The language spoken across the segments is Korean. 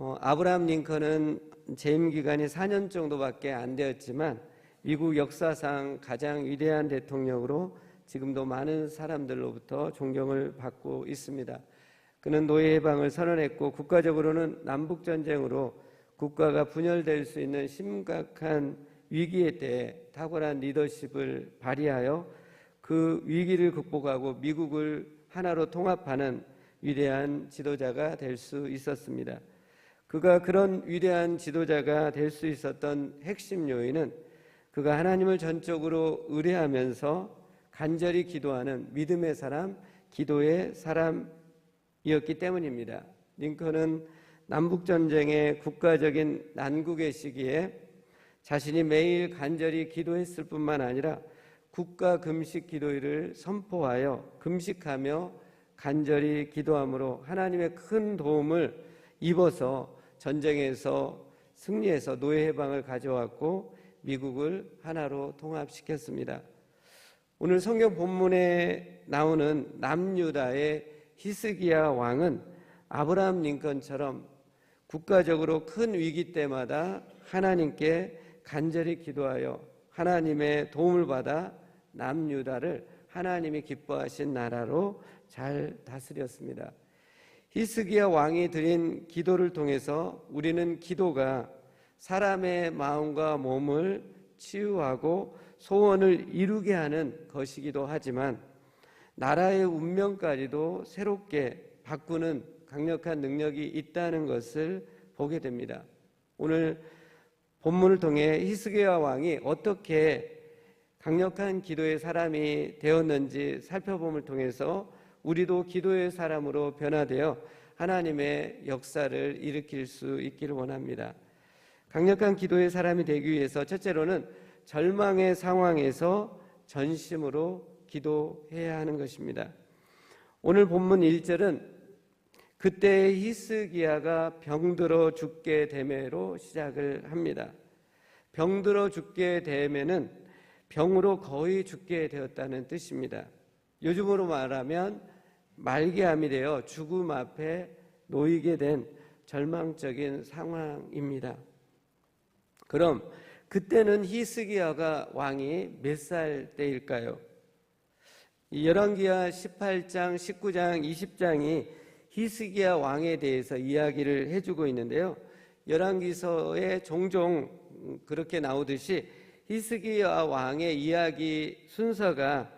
아브라함 링컨은 재임 기간이 4년 정도밖에 안 되었지만 미국 역사상 가장 위대한 대통령으로 지금도 많은 사람들로부터 존경을 받고 있습니다. 그는 노예 해방을 선언했고 국가적으로는 남북전쟁으로 국가가 분열될 수 있는 심각한 위기에 대해 탁월한 리더십을 발휘하여 그 위기를 극복하고 미국을 하나로 통합하는 위대한 지도자가 될 수 있었습니다. 그가 그런 위대한 지도자가 될 수 있었던 핵심 요인은 그가 하나님을 전적으로 의뢰하면서 간절히 기도하는 믿음의 사람, 기도의 사람이었기 때문입니다. 링컨은 남북전쟁의 국가적인 난국의 시기에 자신이 매일 간절히 기도했을 뿐만 아니라 국가 금식 기도일을 선포하여 금식하며 간절히 기도함으로 하나님의 큰 도움을 입어서 전쟁에서 승리해서 노예 해방을 가져왔고 미국을 하나로 통합시켰습니다. 오늘 성경 본문에 나오는 남유다의 히스기야 왕은 아브라함 링컨처럼 국가적으로 큰 위기 때마다 하나님께 간절히 기도하여 하나님의 도움을 받아 남유다를 하나님이 기뻐하신 나라로 잘 다스렸습니다. 히스기야 왕이 드린 기도를 통해서 우리는 기도가 사람의 마음과 몸을 치유하고 소원을 이루게 하는 것이기도 하지만 나라의 운명까지도 새롭게 바꾸는 강력한 능력이 있다는 것을 보게 됩니다. 오늘 본문을 통해 히스기야 왕이 어떻게 강력한 기도의 사람이 되었는지 살펴봄을 통해서 우리도 기도의 사람으로 변화되어 하나님의 역사를 일으킬 수 있기를 원합니다. 강력한 기도의 사람이 되기 위해서 첫째로는 절망의 상황에서 전심으로 기도해야 하는 것입니다. 오늘 본문 1절은 그때 히스기야가 병들어 죽게 되매로 시작을 합니다. 병들어 죽게 되매는 병으로 거의 죽게 되었다는 뜻입니다. 요즘으로 말하면 말기암이 되어 죽음 앞에 놓이게 된 절망적인 상황입니다. 그럼 그때는 히스기야가 왕이 몇 살 때일까요? 열왕기하 18장, 19장, 20장이 히스기야 왕에 대해서 이야기를 해주고 있는데요. 열왕기서에 종종 그렇게 나오듯이 히스기야 왕의 이야기 순서가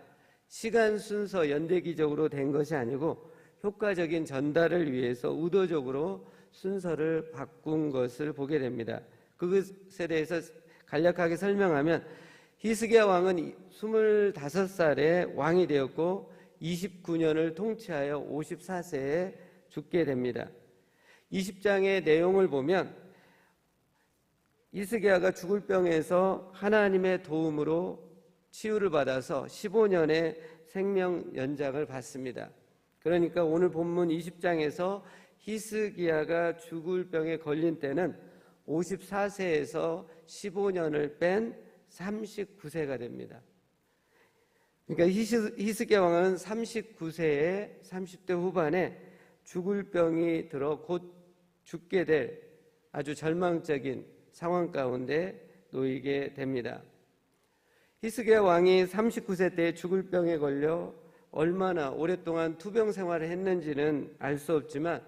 시간 순서 연대기적으로 된 것이 아니고 효과적인 전달을 위해서 의도적으로 순서를 바꾼 것을 보게 됩니다. 그것에 대해서 간략하게 설명하면 히스기야 왕은 25살에 왕이 되었고 29년을 통치하여 54세에 죽게 됩니다. 20장의 내용을 보면 히스기야가 죽을 병에서 하나님의 도움으로 치유를 받아서 15년의 생명 연장을 받습니다. 그러니까 오늘 본문 20장에서 히스기야가 죽을 병에 걸린 때는 54세에서 15년을 뺀 39세가 됩니다. 그러니까 히스기야 왕은 39세에 30대 후반에 죽을 병이 들어 곧 죽게 될 아주 절망적인 상황 가운데 놓이게 됩니다. 히스기야 왕이 39세 때 죽을 병에 걸려 얼마나 오랫동안 투병 생활을 했는지는 알 수 없지만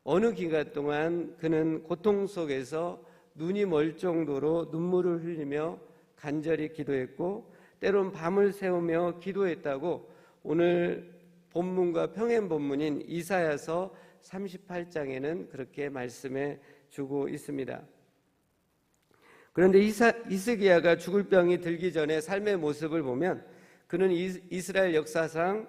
어느 기간 동안 그는 고통 속에서 눈이 멀 정도로 눈물을 흘리며 간절히 기도했고 때론 밤을 새우며 기도했다고 오늘 본문과 평행 본문인 이사야서 38장에는 그렇게 말씀해 주고 있습니다. 그런데 히스기야가 죽을 병이 들기 전에 삶의 모습을 보면 그는 이스라엘 역사상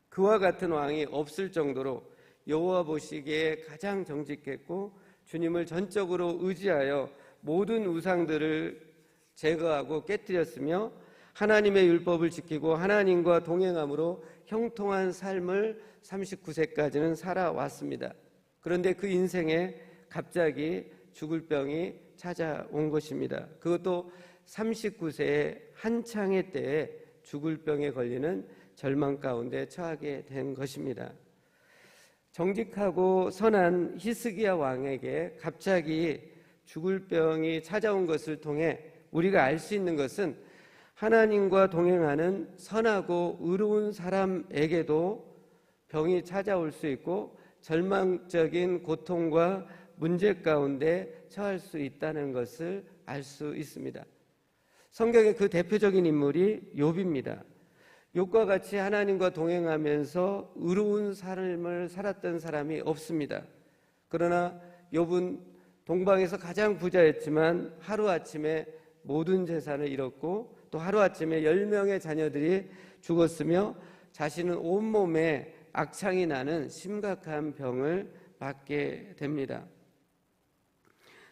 그와 같은 왕이 없을 정도로 여호와 보시기에 가장 정직했고 주님을 전적으로 의지하여 모든 우상들을 제거하고 깨뜨렸으며 하나님의 율법을 지키고 하나님과 동행함으로 형통한 삶을 39세까지는 살아왔습니다. 그런데 그 인생에 갑자기 죽을 병이 찾아온 것입니다. 그것도 39세의 한창의 때에 죽을 병에 걸리는 절망 가운데 처하게 된 것입니다. 정직하고 선한 히스기야 왕에게 갑자기 죽을 병이 찾아온 것을 통해 우리가 알 수 있는 것은 하나님과 동행하는 선하고 의로운 사람에게도 병이 찾아올 수 있고 절망적인 고통과 문제 가운데 처할 수 있다는 것을 알 수 있습니다. 성경의 그 대표적인 인물이 욥입니다. 욥과 같이 하나님과 동행하면서 의로운 삶을 살았던 사람이 없습니다. 그러나 욥은 동방에서 가장 부자였지만 하루아침에 모든 재산을 잃었고 또 하루아침에 10명의 자녀들이 죽었으며 자신은 온몸에 악창이 나는 심각한 병을 맞게 됩니다.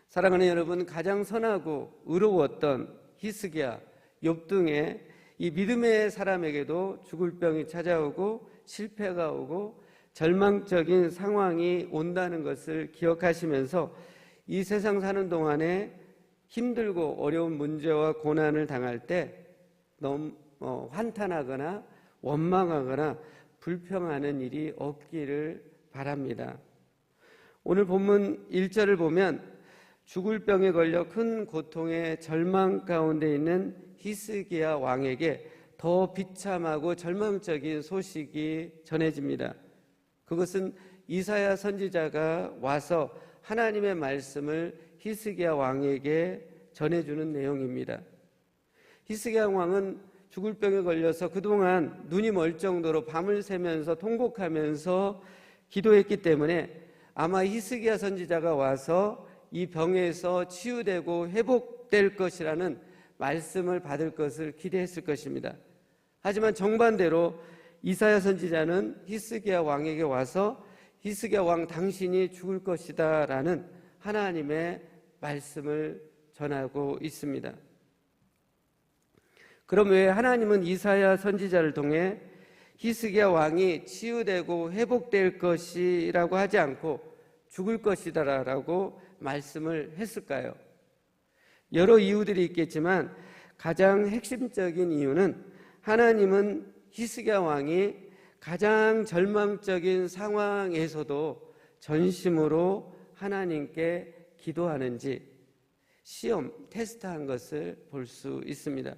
사랑하는 여러분, 가장 선하고 의로웠던 히스기야, 욥 등의 이 믿음의 사람에게도 죽을 병이 찾아오고 실패가 오고 절망적인 상황이 온다는 것을 기억하시면서 이 세상 사는 동안에 힘들고 어려운 문제와 고난을 당할 때 너무 한탄하거나 원망하거나 불평하는 일이 없기를 바랍니다. 오늘 본문 1절을 보면 죽을 병에 걸려 큰 고통의 절망 가운데 있는 히스기야 왕에게 더 비참하고 절망적인 소식이 전해집니다. 그것은 이사야 선지자가 와서 하나님의 말씀을 히스기야 왕에게 전해주는 내용입니다. 히스기야 왕은 죽을 병에 걸려서 그동안 눈이 멀 정도로 밤을 새면서 통곡하면서 기도했기 때문에 아마 히스기야 선지자가 와서 이 병에서 치유되고 회복될 것이라는 말씀을 받을 것을 기대했을 것입니다. 하지만 정반대로 이사야 선지자는 히스기야 왕에게 와서 히스기야 왕 당신이 죽을 것이다 라는 하나님의 말씀을 전하고 있습니다. 그럼 왜 하나님은 이사야 선지자를 통해 히스기야 왕이 치유되고 회복될 것이라고 하지 않고 죽을 것이다라고 말씀을 했을까요? 여러 이유들이 있겠지만 가장 핵심적인 이유는 하나님은 히스기야 왕이 가장 절망적인 상황에서도 전심으로 하나님께 기도하는지 시험, 테스트한 것을 볼 수 있습니다.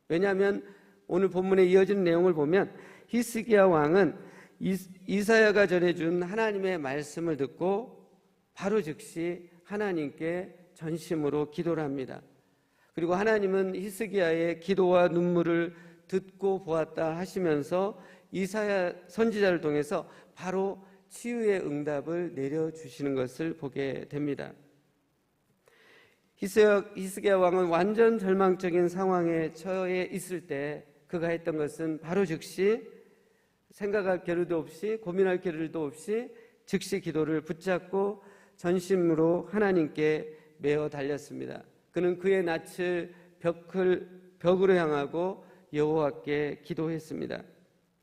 왜냐하면 오늘 본문에 이어지는 내용을 보면 히스기야 왕은 이사야가 전해준 하나님의 말씀을 듣고 바로 즉시 하나님께 전심으로 기도를 합니다. 그리고 하나님은 히스기야의 기도와 눈물을 듣고 보았다 하시면서 이사야 선지자를 통해서 바로 치유의 응답을 내려주시는 것을 보게 됩니다. 히스기야 왕은 완전 절망적인 상황에 처해 있을 때 그가 했던 것은 바로 즉시 생각할 겨를도 없이 고민할 겨를도 없이 즉시 기도를 붙잡고 전심으로 하나님께 메어 달렸습니다. 그는 그의 낯을 벽으로 향하고 여호와께 기도했습니다.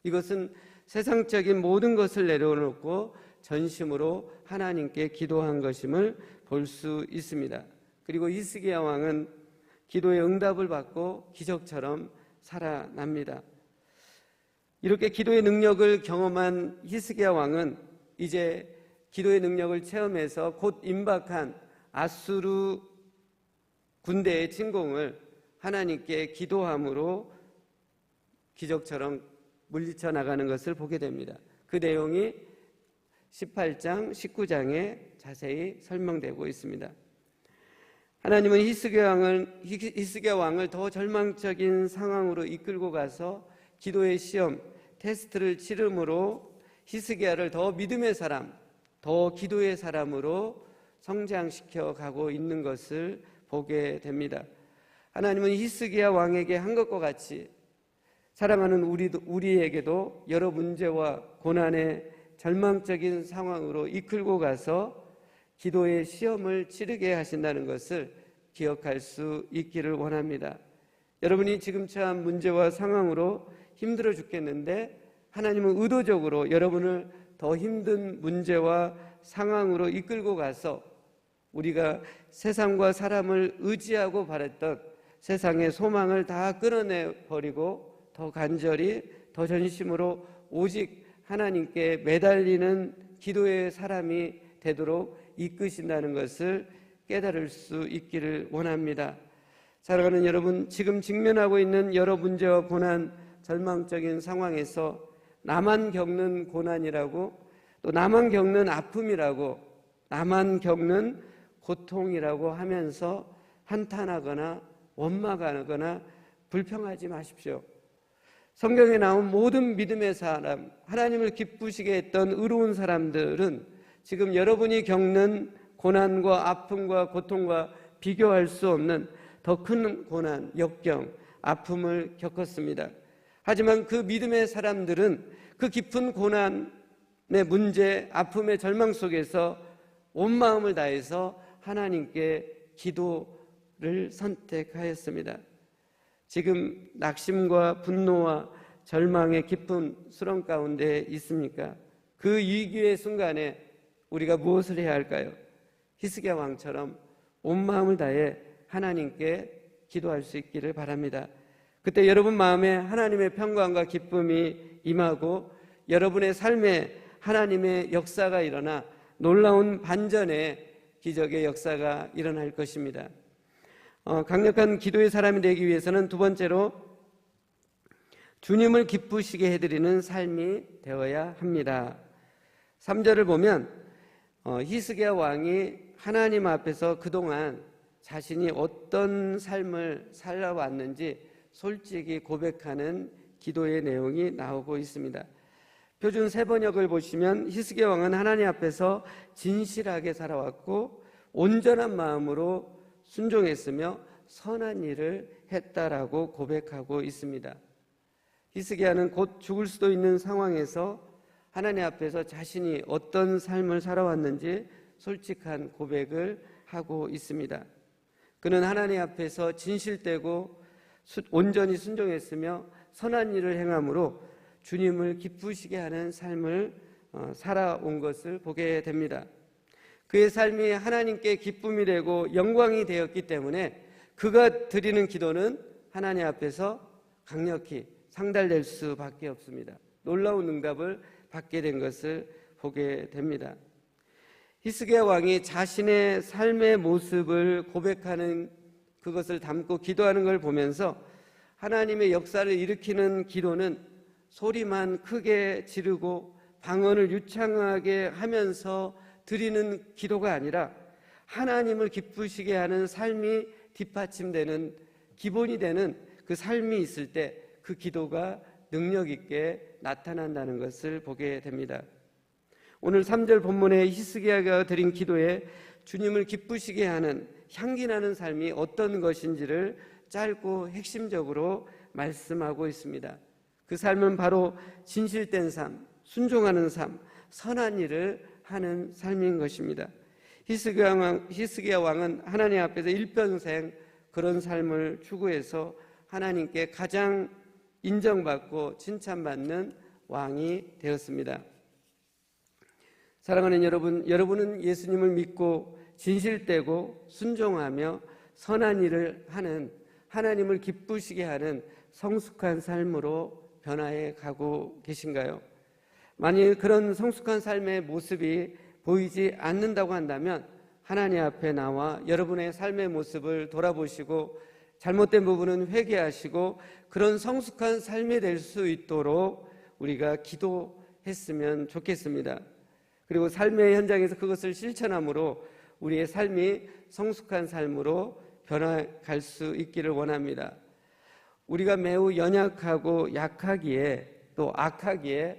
이것은 세상적인 모든 것을 내려놓고 전심으로 하나님께 기도한 것임을 볼 수 있습니다. 그리고 히스기야 왕은 기도의 응답을 받고 기적처럼 살아납니다. 이렇게 기도의 능력을 경험한 히스기야 왕은 이제 기도의 능력을 체험해서 곧 임박한 아수르 군대의 침공을 하나님께 기도함으로 기적처럼 물리쳐 나가는 것을 보게 됩니다. 그 내용이 18장, 19장에 자세히 설명되고 있습니다. 하나님은 히스기야 왕을 더 절망적인 상황으로 이끌고 가서 기도의 시험, 테스트를 치름으로 히스기야를 더 믿음의 사람, 더 기도의 사람으로 성장시켜 가고 있는 것을 보게 됩니다. 하나님은 히스기야 왕에게 한 것과 같이 사랑하는 우리에게도 여러 문제와 고난의 절망적인 상황으로 이끌고 가서 기도의 시험을 치르게 하신다는 것을 기억할 수 있기를 원합니다. 여러분이 지금 처한 문제와 상황으로 힘들어 죽겠는데 하나님은 의도적으로 여러분을 더 힘든 문제와 상황으로 이끌고 가서 우리가 세상과 사람을 의지하고 바랬던 세상의 소망을 다 끌어내버리고 더 간절히 더 전심으로 오직 하나님께 매달리는 기도의 사람이 되도록 이끄신다는 것을 깨달을 수 있기를 원합니다. 사랑하는 여러분, 지금 직면하고 있는 여러 문제와 고난, 절망적인 상황에서 나만 겪는 고난이라고, 또 나만 겪는 아픔이라고, 나만 겪는 고통이라고 하면서 한탄하거나 원망하거나 불평하지 마십시오. 성경에 나온 모든 믿음의 사람, 하나님을 기쁘시게 했던 의로운 사람들은 지금 여러분이 겪는 고난과 아픔과 고통과 비교할 수 없는 더 큰 고난, 역경, 아픔을 겪었습니다. 하지만 그 믿음의 사람들은 그 깊은 고난의 문제, 아픔의 절망 속에서 온 마음을 다해서 하나님께 기도를 선택하였습니다. 지금 낙심과 분노와 절망의 깊은 수렁 가운데 있습니까? 그 위기의 순간에 우리가 무엇을 해야 할까요? 히스기야 왕처럼 온 마음을 다해 하나님께 기도할 수 있기를 바랍니다. 그때 여러분 마음에 하나님의 평강과 기쁨이 임하고 여러분의 삶에 하나님의 역사가 일어나 놀라운 반전의 기적의 역사가 일어날 것입니다. 강력한 기도의 사람이 되기 위해서는 두 번째로 주님을 기쁘시게 해드리는 삶이 되어야 합니다. 3절을 보면 히스기야 왕이 하나님 앞에서 그동안 자신이 어떤 삶을 살아왔는지 솔직히 고백하는 기도의 내용이 나오고 있습니다. 표준 세번역을 보시면 히스기야 왕은 하나님 앞에서 진실하게 살아왔고 온전한 마음으로 순종했으며 선한 일을 했다라고 고백하고 있습니다. 히스기야는 곧 죽을 수도 있는 상황에서 하나님 앞에서 자신이 어떤 삶을 살아왔는지 솔직한 고백을 하고 있습니다. 그는 하나님 앞에서 진실되고 온전히 순종했으며 선한 일을 행함으로 주님을 기쁘시게 하는 삶을 살아온 것을 보게 됩니다. 그의 삶이 하나님께 기쁨이 되고 영광이 되었기 때문에 그가 드리는 기도는 하나님 앞에서 강력히 상달될 수밖에 없습니다. 놀라운 응답을 받게 된 것을 보게 됩니다. 히스기야 왕이 자신의 삶의 모습을 고백하는 그것을 담고 기도하는 걸 보면서 하나님의 역사를 일으키는 기도는 소리만 크게 지르고 방언을 유창하게 하면서 드리는 기도가 아니라 하나님을 기쁘시게 하는 삶이 뒷받침되는 기본이 되는 그 삶이 있을 때 그 기도가 능력 있게 나타난다는 것을 보게 됩니다. 오늘 3절 본문에 히스기야가 드린 기도에 주님을 기쁘시게 하는 향기 나는 삶이 어떤 것인지를 짧고 핵심적으로 말씀하고 있습니다. 그 삶은 바로 진실된 삶, 순종하는 삶, 선한 일을 하는 삶인 것입니다. 히스기야 왕은 하나님 앞에서 일평생 그런 삶을 추구해서 하나님께 가장 인정받고 칭찬받는 왕이 되었습니다. 사랑하는 여러분, 여러분은 예수님을 믿고 진실되고 순종하며 선한 일을 하는 하나님을 기쁘시게 하는 성숙한 삶으로 변화해 가고 계신가요? 만일 그런 성숙한 삶의 모습이 보이지 않는다고 한다면 하나님 앞에 나와 여러분의 삶의 모습을 돌아보시고 잘못된 부분은 회개하시고 그런 성숙한 삶이 될 수 있도록 우리가 기도했으면 좋겠습니다. 그리고 삶의 현장에서 그것을 실천함으로 우리의 삶이 성숙한 삶으로 변화갈 수 있기를 원합니다. 우리가 매우 연약하고 약하기에 또 악하기에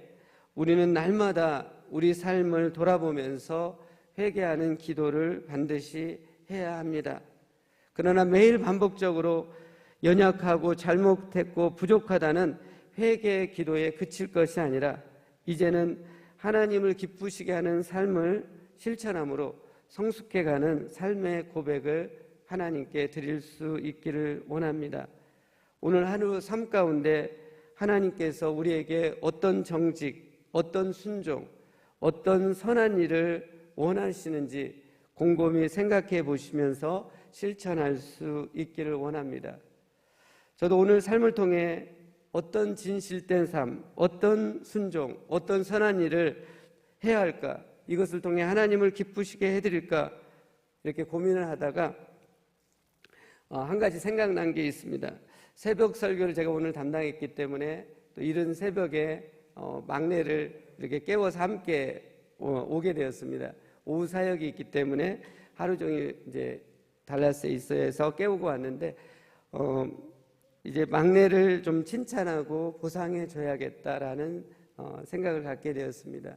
우리는 날마다 우리 삶을 돌아보면서 회개하는 기도를 반드시 해야 합니다. 그러나 매일 반복적으로 연약하고 잘못했고 부족하다는 회개 기도에 그칠 것이 아니라 이제는 하나님을 기쁘시게 하는 삶을 실천함으로 성숙해가는 삶의 고백을 하나님께 드릴 수 있기를 원합니다. 오늘 하루 삶 가운데 하나님께서 우리에게 어떤 정직, 어떤 순종, 어떤 선한 일을 원하시는지 곰곰이 생각해 보시면서 실천할 수 있기를 원합니다. 저도 오늘 삶을 통해 어떤 진실된 삶, 어떤 순종, 어떤 선한 일을 해야 할까 이것을 통해 하나님을 기쁘시게 해드릴까 이렇게 고민을 하다가 한 가지 생각난 게 있습니다. 새벽 설교를 제가 오늘 담당했기 때문에 또 이른 새벽에 막내를 이렇게 깨워서 함께 오게 되었습니다. 오후 사역이 있기 때문에 하루 종일 이제 달라스에 있어야 해서 깨우고 왔는데 이제 막내를 좀 칭찬하고 보상해 줘야겠다라는 생각을 갖게 되었습니다.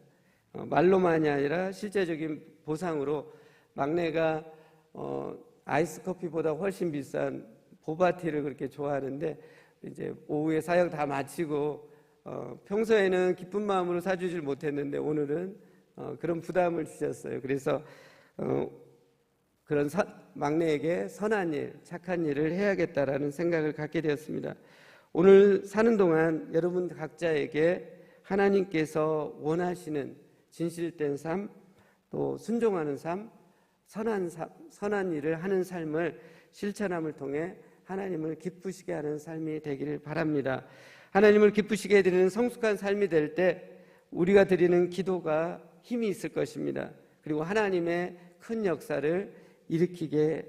말로만이 아니라 실제적인 보상으로 막내가 아이스 커피보다 훨씬 비싼 보바티를 그렇게 좋아하는데 이제 오후에 사역 다 마치고 평소에는 기쁜 마음으로 사주질 못했는데 오늘은 그런 부담을 주셨어요. 그래서 그런 막내에게 선한 일, 착한 일을 해야겠다라는 생각을 갖게 되었습니다. 오늘 사는 동안 여러분 각자에게 하나님께서 원하시는 진실된 삶, 또 순종하는 삶, 선한 일을 하는 삶을 실천함을 통해 하나님을 기쁘시게 하는 삶이 되기를 바랍니다. 하나님을 기쁘시게 해드리는 성숙한 삶이 될 때 우리가 드리는 기도가 힘이 있을 것입니다. 그리고 하나님의 큰 역사를 일으키게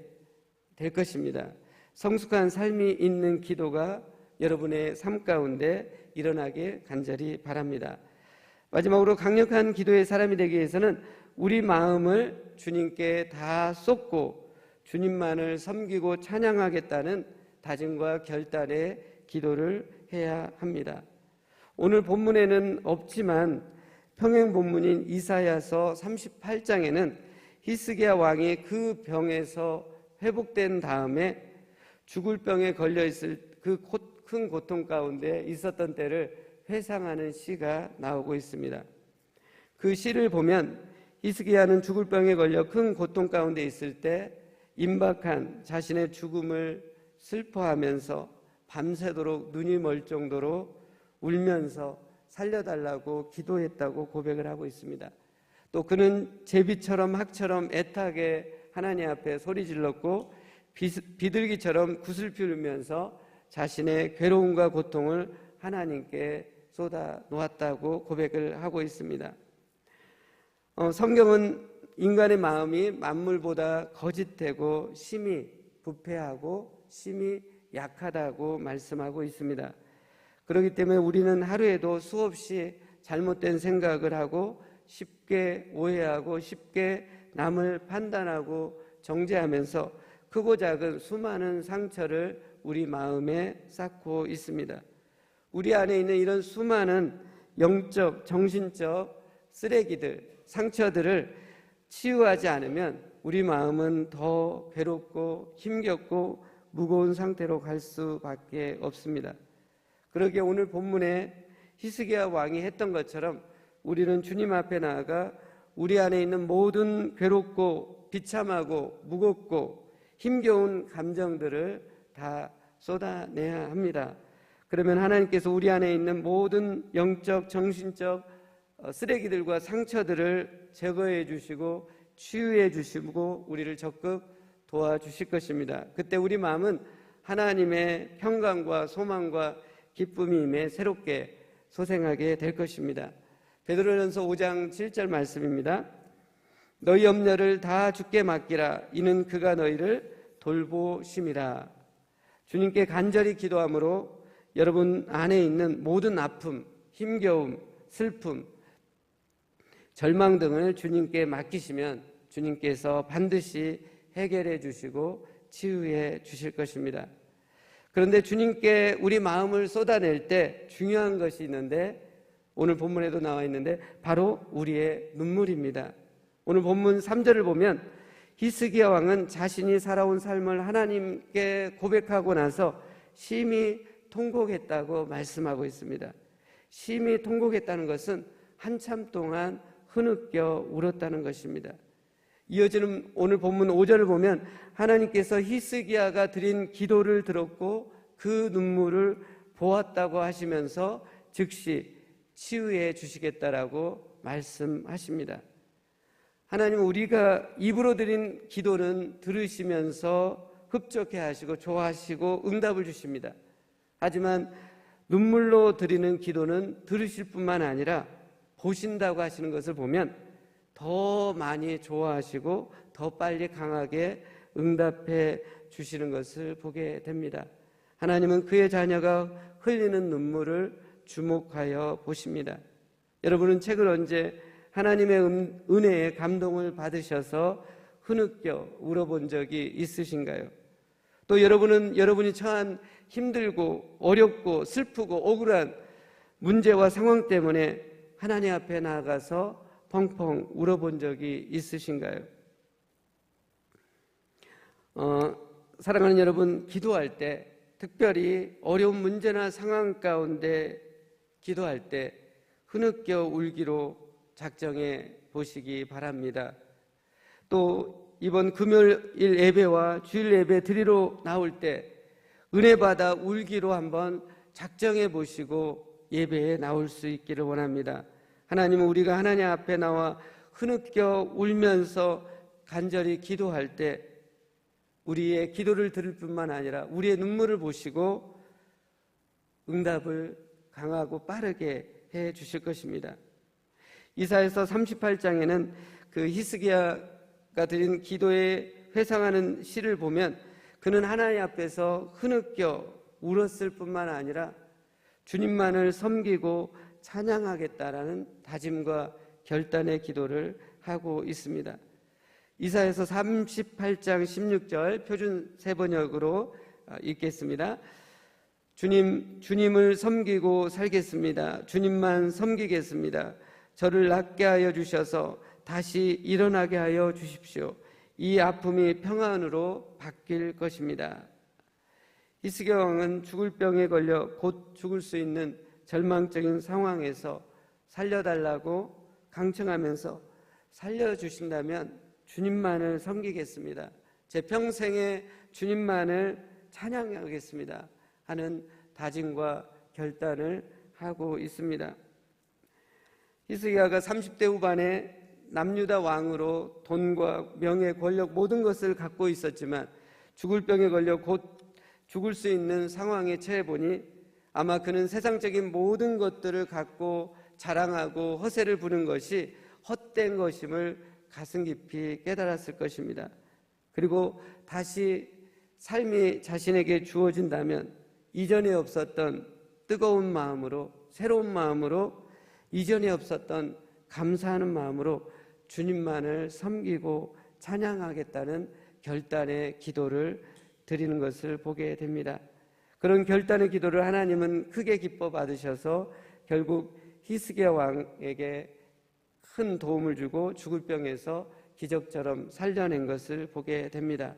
될 것입니다. 성숙한 삶이 있는 기도가 여러분의 삶 가운데 일어나길 간절히 바랍니다. 마지막으로 강력한 기도의 사람이 되기 위해서는 우리 마음을 주님께 다 쏟고 주님만을 섬기고 찬양하겠다는 다짐과 결단의 기도를 해야 합니다. 오늘 본문에는 없지만 평행 본문인 이사야서 38장에는 히스기야 왕이 그 병에서 회복된 다음에 죽을 병에 걸려 있을 그 큰 고통 가운데 있었던 때를 회상하는 시가 나오고 있습니다. 그 시를 보면 히스기야는 죽을 병에 걸려 큰 고통 가운데 있을 때 임박한 자신의 죽음을 슬퍼하면서 밤새도록 눈이 멀 정도로 울면서 살려달라고 기도했다고 고백을 하고 있습니다. 또 그는 제비처럼 학처럼 애타게 하나님 앞에 소리 질렀고 비둘기처럼 구슬 피우면서 자신의 괴로움과 고통을 하나님께 쏟아 놓았다고 고백을 하고 있습니다. 성경은 인간의 마음이 만물보다 거짓되고 심히 부패하고 심히 약하다고 말씀하고 있습니다. 그렇기 때문에 우리는 하루에도 수없이 잘못된 생각을 하고 쉽게 오해하고 쉽게 남을 판단하고 정죄하면서 크고 작은 수많은 상처를 우리 마음에 쌓고 있습니다. 우리 안에 있는 이런 수많은 영적, 정신적 쓰레기들, 상처들을 치유하지 않으면 우리 마음은 더 괴롭고 힘겹고 무거운 상태로 갈 수밖에 없습니다. 그러기에 오늘 본문에 히스기야 왕이 했던 것처럼 우리는 주님 앞에 나아가 우리 안에 있는 모든 괴롭고 비참하고 무겁고 힘겨운 감정들을 다 쏟아내야 합니다. 그러면 하나님께서 우리 안에 있는 모든 영적, 정신적 쓰레기들과 상처들을 제거해 주시고 치유해 주시고 우리를 적극 도와주실 것입니다. 그때 우리 마음은 하나님의 평강과 소망과 기쁨이 임해 새롭게 소생하게 될 것입니다. 베드로전서 5장 7절 말씀입니다. 너희 염려를 다 주께 맡기라. 이는 그가 너희를 돌보심이라. 주님께 간절히 기도함으로 여러분 안에 있는 모든 아픔, 힘겨움, 슬픔, 절망 등을 주님께 맡기시면 주님께서 반드시 해결해 주시고 치유해 주실 것입니다. 그런데 주님께 우리 마음을 쏟아낼 때 중요한 것이 있는데 오늘 본문에도 나와 있는데 바로 우리의 눈물입니다. 오늘 본문 3절을 보면 히스기야 왕은 자신이 살아온 삶을 하나님께 고백하고 나서 심히 통곡했다고 말씀하고 있습니다. 심히 통곡했다는 것은 한참 동안 흐느껴 울었다는 것입니다. 이어지는 오늘 본문 5절을 보면 하나님께서 히스기야가 드린 기도를 들었고 그 눈물을 보았다고 하시면서 즉시 치유해 주시겠다라고 말씀하십니다. 하나님은 우리가 입으로 드린 기도는 들으시면서 흡족해 하시고 좋아하시고 응답을 주십니다. 하지만 눈물로 드리는 기도는 들으실 뿐만 아니라 보신다고 하시는 것을 보면 더 많이 좋아하시고 더 빨리 강하게 응답해 주시는 것을 보게 됩니다. 하나님은 그의 자녀가 흘리는 눈물을 주목하여 보십니다. 여러분은 책을 언제 하나님의 은혜에 감동을 받으셔서 흐느껴 울어본 적이 있으신가요? 또 여러분은 여러분이 처한 힘들고 어렵고 슬프고 억울한 문제와 상황 때문에 하나님 앞에 나아가서 펑펑 울어본 적이 있으신가요? 사랑하는 여러분, 기도할 때 특별히 어려운 문제나 상황 가운데 기도할 때 흐느껴 울기로 작정해 보시기 바랍니다. 또 이번 금요일 예배와 주일 예배 드리러 나올 때 은혜 받아 울기로 한번 작정해 보시고 예배에 나올 수 있기를 원합니다. 하나님은 우리가 하나님 앞에 나와 흐느껴 울면서 간절히 기도할 때 우리의 기도를 들을 뿐만 아니라 우리의 눈물을 보시고 응답을 강하고 빠르게 해 주실 것입니다. 이사야서 38장에는 그 히스기야가 드린 기도에 회상하는 시를 보면 그는 하나님 앞에서 흐느껴 울었을 뿐만 아니라 주님만을 섬기고 찬양하겠다라는 다짐과 결단의 기도를 하고 있습니다. 이사야서 38장 16절 표준 세번역으로 읽겠습니다. 주님을 섬기고 살겠습니다. 주님만 섬기겠습니다. 저를 낫게 하여 주셔서 다시 일어나게 하여 주십시오. 이 아픔이 평안으로 바뀔 것입니다. 히스기야 왕은 죽을 병에 걸려 곧 죽을 수 있는 절망적인 상황에서 살려달라고 강청하면서 살려주신다면 주님만을 섬기겠습니다. 제 평생에 주님만을 찬양하겠습니다 하는 다짐과 결단을 하고 있습니다. 히스기야가 30대 후반에 남유다 왕으로 돈과 명예, 권력 모든 것을 갖고 있었지만 죽을 병에 걸려 곧 죽을 수 있는 상황에 처해 보니 아마 그는 세상적인 모든 것들을 갖고 자랑하고 허세를 부는 것이 헛된 것임을 가슴 깊이 깨달았을 것입니다. 그리고 다시 삶이 자신에게 주어진다면 이전에 없었던 뜨거운 마음으로, 새로운 마음으로, 이전에 없었던 감사하는 마음으로 주님만을 섬기고 찬양하겠다는 결단의 기도를 드리는 것을 보게 됩니다. 그런 결단의 기도를 하나님은 크게 기뻐 받으셔서 결국 히스기야 왕에게 큰 도움을 주고 죽을 병에서 기적처럼 살려낸 것을 보게 됩니다.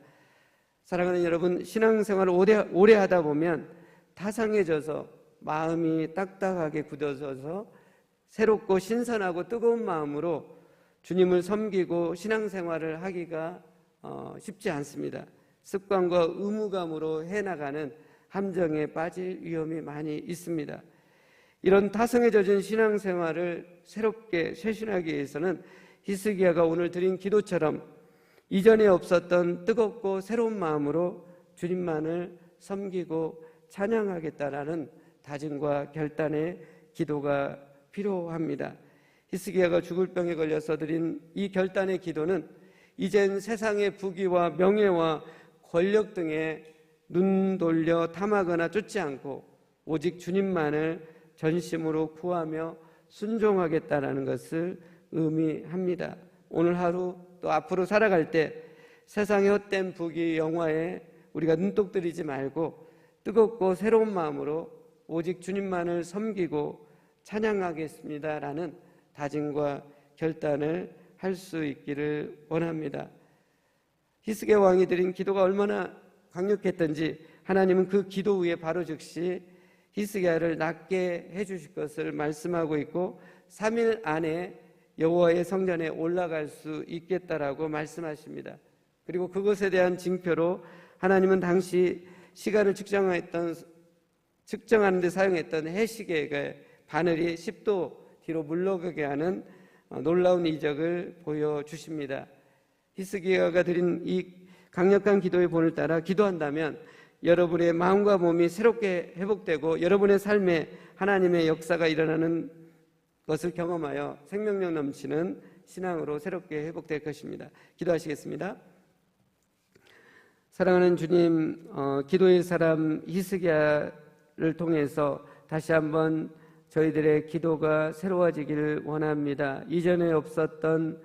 사랑하는 여러분, 신앙생활을 오래 하다 보면 타성해져서 마음이 딱딱하게 굳어져서 새롭고 신선하고 뜨거운 마음으로 주님을 섬기고 신앙생활을 하기가 쉽지 않습니다. 습관과 의무감으로 해나가는 함정에 빠질 위험이 많이 있습니다. 이런 타성에 젖은 신앙생활을 새롭게 쇄신하기 위해서는 히스기야가 오늘 드린 기도처럼 이전에 없었던 뜨겁고 새로운 마음으로 주님만을 섬기고 찬양하겠다라는 다짐과 결단의 기도가 필요합니다. 히스기야가 죽을 병에 걸려서 드린 이 결단의 기도는 이젠 세상의 부귀와 명예와 권력 등에 눈 돌려 탐하거나 쫓지 않고 오직 주님만을 전심으로 구하며 순종하겠다라는 것을 의미합니다. 오늘 하루 또 앞으로 살아갈 때 세상의 헛된 부귀 영화에 우리가 눈독 들이지 말고 뜨겁고 새로운 마음으로 오직 주님만을 섬기고 찬양하겠습니다라는 다짐과 결단을 할 수 있기를 원합니다. 히스기야 왕이 드린 기도가 얼마나 강력했던지 하나님은 그 기도 후에 바로 즉시 히스기야를 낫게 해주실 것을 말씀하고 있고 3일 안에 여호와의 성전에 올라갈 수 있겠다라고 말씀하십니다. 그리고 그것에 대한 징표로 하나님은 당시 시간을 측정하는 데 사용했던 해시계의 바늘이 10도 뒤로 물러가게 하는 놀라운 이적을 보여주십니다. 히스기야가 드린 이 강력한 기도의 본을 따라 기도한다면 여러분의 마음과 몸이 새롭게 회복되고 여러분의 삶에 하나님의 역사가 일어나는 것을 경험하여 생명력 넘치는 신앙으로 새롭게 회복될 것입니다. 기도하시겠습니다. 사랑하는 주님, 기도의 사람 히스기야를 통해서 다시 한번 저희들의 기도가 새로워지기를 원합니다. 이전에 없었던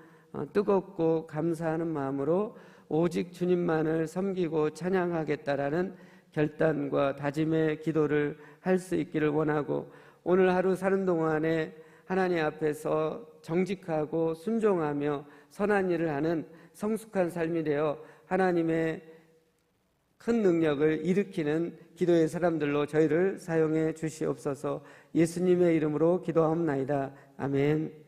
뜨겁고 감사하는 마음으로 오직 주님만을 섬기고 찬양하겠다라는 결단과 다짐의 기도를 할 수 있기를 원하고, 오늘 하루 사는 동안에 하나님 앞에서 정직하고 순종하며 선한 일을 하는 성숙한 삶이 되어 하나님의 큰 능력을 일으키는 기도의 사람들로 저희를 사용해 주시옵소서. 예수님의 이름으로 기도하옵나이다. 아멘.